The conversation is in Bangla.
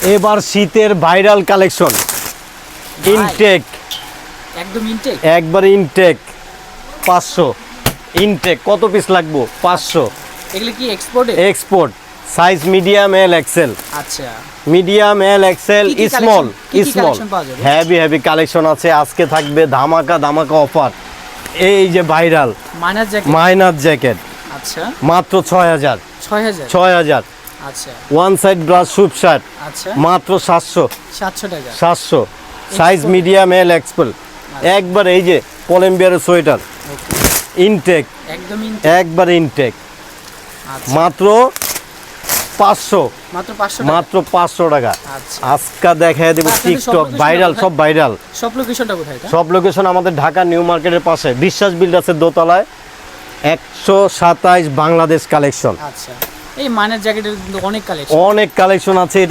এবার শীতের ভাইরাল কালেকশন ইনটেক, একদম ইনটেক, একবার ইনটেক 500 ইনটেক। কত পিস লাগবো? 500। এগুলো কি এক্সপোর্টে? Export, size medium L XL. আচ্ছা, মিডিয়াম এল এক্সেল কি কি স্মল collection- কি কি স্মল collection পাওয়া যাবে? হেভি কালেকশন আছে। আজকে থাকবে ধামাকা ধামাকা অফার। এই যে viral minus jacket. Minus jacket আচ্ছা, মাত্র 6000। 6000। 6000। আচ্ছা one side brush soup shirt আচ্ছা, মাত্র 700। 700 টাকা। 700 সাইজ মিডিয়াম এল এক্সেল। একবার এই যে কলম্বিয়ার সোয়েটার ওকে, ইনটেক, একদম ইনটেক। একবার ইনটেক আচ্ছা, মাত্র 500। মাত্র 500 টাকা। মাত্র 500 টাকা। আচ্ছা, আজকে দেখায় দেব আপনাদের সব টিকটক location ভাইরাল, কোথায়? সব ভাইরাল। সব লোকেশনটা কোথায় এটা? সব লোকেশন আমাদের ঢাকা নিউ মার্কেটের পাশে বিশ্বাস বিল্ডার্সের দোতলায় 127 বাংলাদেশ কালেকশন। আচ্ছা, এই মাইনাস জ্যাকেটের কিন্তু অনেক কালেকশন। অনেক কালেকশন আছে।